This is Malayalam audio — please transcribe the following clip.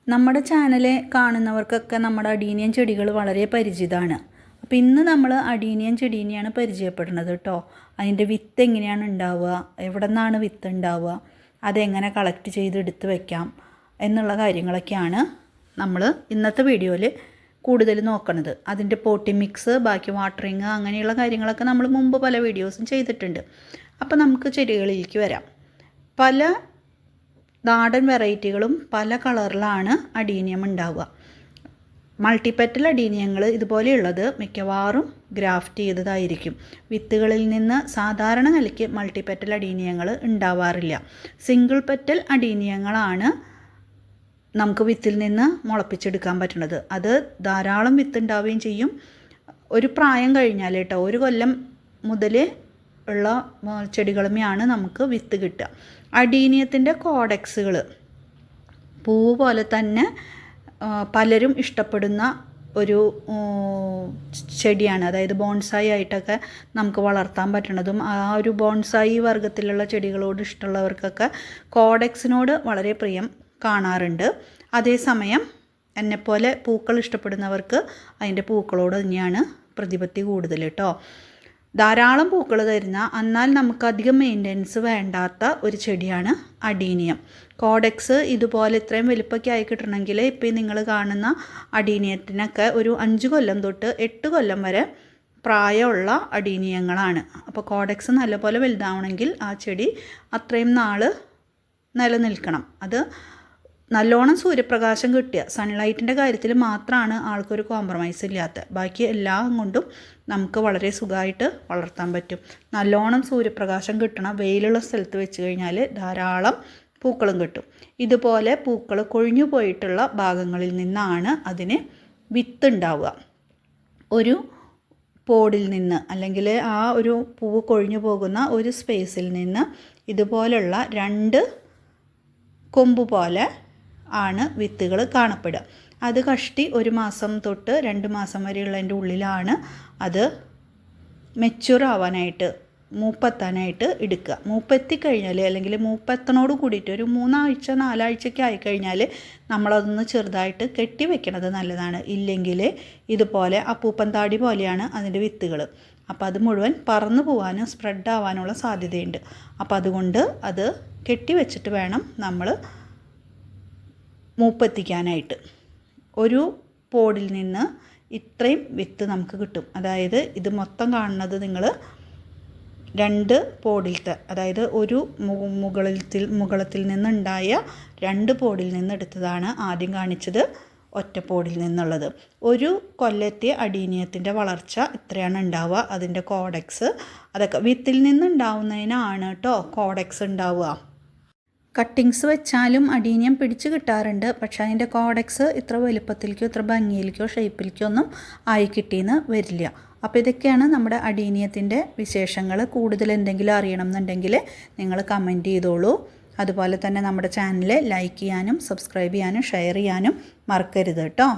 നമ്മുടെ ചാനൽ കാണുന്നവർക്കൊക്കെ നമ്മുടെ അഡീനിയം ചെടികൾ വളരെ പരിചിതമാണ്. അപ്പോൾ ഇന്ന് നമ്മൾ അഡീനിയം ചെടീനെയാണ് പരിചയപ്പെടുന്നത് കേട്ടോ. അതിൻ്റെ വിത്ത് എങ്ങനെയാണ് ഉണ്ടാവുക, എവിടെ നിന്നാണ് വിത്ത് ഉണ്ടാവുക, അതെങ്ങനെ കളക്ട് ചെയ്ത് എടുത്ത് വയ്ക്കാം എന്നുള്ള കാര്യങ്ങളൊക്കെയാണ് നമ്മൾ ഇന്നത്തെ വീഡിയോയിൽ കൂടുതൽ നോക്കുന്നത്. അതിൻ്റെ പോട്ടി മിക്സ്, ബാക്കി വാട്ടറിങ്, അങ്ങനെയുള്ള കാര്യങ്ങളൊക്കെ നമ്മൾ മുമ്പ് പല വീഡിയോസും ചെയ്തിട്ടുണ്ട്. അപ്പോൾ നമുക്ക് ചെടികളിലേക്ക് വരാം. പല നാടൻ വെറൈറ്റികളും പല കളറിലാണ് അഡീനിയം ഉണ്ടാവുക. മൾട്ടിപെറ്റൽ അഡീനിയങ്ങൾ ഇതുപോലെയുള്ളത് മിക്കവാറും ഗ്രാഫ്റ്റ് ചെയ്തതായിരിക്കും. വിത്തുകളിൽ നിന്ന് സാധാരണ നിലയ്ക്ക് മൾട്ടിപെറ്റൽ അഡീനിയങ്ങൾ ഉണ്ടാവാറില്ല. സിംഗിൾ പെറ്റൽ അഡീനിയങ്ങളാണ് നമുക്ക് വിത്തിൽ നിന്ന് മുളപ്പിച്ചെടുക്കാൻ പറ്റുന്നത്. അത് ധാരാളം വിത്ത് ഉണ്ടാവുകയും ചെയ്യും. ഒരു പ്രായം കഴിഞ്ഞാൽ കേട്ടോ, 1 കൊല്ലം മുതൽ ഉള്ള ചെടികളുമെയാണ് നമുക്ക് വിത്ത് കിട്ടുക. അഡീനിയത്തിൻ്റെ കോഡെക്സുകൾ പൂവ് പോലെ തന്നെ പലരും ഇഷ്ടപ്പെടുന്ന ഒരു ചെടിയാണ്. അതായത് ബോൺസായി ആയിട്ടൊക്കെ നമുക്ക് വളർത്താൻ പറ്റുന്നതും, ആ ഒരു ബോൺസായി വർഗ്ഗത്തിലുള്ള ചെടികളോട് ഇഷ്ടമുള്ളവർക്കൊക്കെ കോഡെക്സിനോട് വളരെ പ്രിയം കാണാറുണ്ട്. അതേസമയം എന്നെപ്പോലെ പൂക്കൾ ഇഷ്ടപ്പെടുന്നവർക്ക് അതിൻ്റെ പൂക്കളോട് തന്നെയാണ് പ്രതിപത്തി കൂടുതൽ കേട്ടോ. ധാരാളം പൂക്കൾ തരുന്ന, എന്നാൽ നമുക്ക് അധികം മെയിൻ്റനൻസ് വേണ്ടാത്ത ഒരു ചെടിയാണ് അഡീനിയം. കോഡെക്സ് ഇതുപോലെ ഇത്രയും വലുപ്പമൊക്കെ ആയി കിട്ടണമെങ്കിൽ ഇപ്പോൾ നിങ്ങൾ കാണുന്ന അഡീനിയത്തിനൊക്കെ ഒരു 5 കൊല്ലം തൊട്ട് 8 കൊല്ലം വരെ പ്രായമുള്ള അഡീനിയങ്ങളാണ്. അപ്പോൾ കോഡെക്സ് നല്ലപോലെ വലുതാവണമെങ്കിൽ ആ ചെടി അത്രയും നാൾ നിലനിൽക്കണം. അത് നല്ലോണം സൂര്യപ്രകാശം കിട്ടുക, സൺലൈറ്റിൻ്റെ കാര്യത്തിൽ മാത്രമാണ് ആൾക്കൊരു കോംപ്രമൈസ് ഇല്ലാത്ത. ബാക്കി എല്ലാം കൊണ്ടും നമുക്ക് വളരെ സുഖമായിട്ട് വളർത്താൻ പറ്റും. നല്ലോണം സൂര്യപ്രകാശം കിട്ടണം, വെയിലുള്ള സ്ഥലത്ത് വെച്ച് കഴിഞ്ഞാൽ ധാരാളം പൂക്കളും കിട്ടും. ഇതുപോലെ പൂക്കൾ കൊഴിഞ്ഞു പോയിട്ടുള്ള ഭാഗങ്ങളിൽ നിന്നാണ് അതിന് വിത്ത് ഉണ്ടാവുക. ഒരു പോഡിൽ നിന്ന്, അല്ലെങ്കിൽ ആ ഒരു പൂവ് കൊഴിഞ്ഞു പോകുന്ന ഒരു സ്പേസിൽ നിന്ന് ഇതുപോലുള്ള 2 കൊമ്പ് പോലെ ആണ് വിത്തുകൾ കാണപ്പെടുക. അത് കഷ്ടി 1 മാസം തൊട്ട് 2 മാസം വരെയുള്ളതിൻ്റെ ഉള്ളിലാണ് അത് മെച്യൂർ ആവാനായിട്ട്, മൂപ്പെത്താനായിട്ട് എടുക്കുക. മൂപ്പെത്തിക്കഴിഞ്ഞാൽ, അല്ലെങ്കിൽ മൂപ്പെത്തനോട് കൂടിയിട്ട് ഒരു 3 ആഴ്ച 4 ആഴ്ചയൊക്കെ ആയിക്കഴിഞ്ഞാൽ നമ്മളതൊന്ന് ചെറുതായിട്ട് കെട്ടി വെക്കണത് നല്ലതാണ്. ഇല്ലെങ്കിൽ ഇതുപോലെ അപ്പൂപ്പൻ താടി പോലെയാണ് അതിൻ്റെ വിത്തുകൾ. അപ്പോൾ അത് മുഴുവൻ പറന്നു പോകാനും സ്പ്രെഡ് ആവാനുള്ള സാധ്യതയുണ്ട്. അപ്പോൾ അതുകൊണ്ട് അത് കെട്ടി വെച്ചിട്ട് വേണം നമ്മൾ മൂപ്പെത്തിക്കാനായിട്ട്. ഒരു പോഡിൽ നിന്ന് ഇത്രയും വിത്ത് നമുക്ക് കിട്ടും. അതായത് ഇത് മൊത്തം കാണുന്നത് നിങ്ങൾ 2 പോഡിലത്തെ, അതായത് ഒരു മുകളത്തിൽ നിന്നുണ്ടായ 2 പോഡിൽ നിന്ന് എടുത്തതാണ് ആദ്യം കാണിച്ചത്, ഒറ്റ പോഡിൽ നിന്നുള്ളത്. ഒരു കൊല്ലത്തെ അഡീനിയത്തിൻ്റെ വളർച്ച ഇത്രയാണ് ഉണ്ടാവുക. അതിൻ്റെ കോഡെക്സ് അതൊക്കെ വിത്തിൽ നിന്നുണ്ടാവുന്നതിനാണ് കേട്ടോ കോഡെക്സ് ഉണ്ടാവുക. കട്ടിങ്സ് വെച്ചാലും അഡീനിയം പിടിച്ച് കിട്ടാറുണ്ട്. പക്ഷേ അതിൻ്റെ കോഡെക്സ് ഇത്ര വലുപ്പത്തിലേക്കോ ഇത്ര ഭംഗിയിലേക്കോ ഷേപ്പിലേക്കോ ഒന്നും ആയി കിട്ടിയെന്ന് വരില്ല. അപ്പോൾ ഇതൊക്കെയാണ് നമ്മുടെ അഡീനിയത്തിൻ്റെ വിശേഷങ്ങൾ. കൂടുതൽ എന്തെങ്കിലും അറിയണം എന്നുണ്ടെങ്കിൽ നിങ്ങൾ കമൻറ്റ് ചെയ്തോളൂ. അതുപോലെ തന്നെ നമ്മുടെ ചാനൽ ലൈക്ക് ചെയ്യാനും സബ്സ്ക്രൈബ് ചെയ്യാനും ഷെയർ ചെയ്യാനും മറക്കരുത് കേട്ടോ.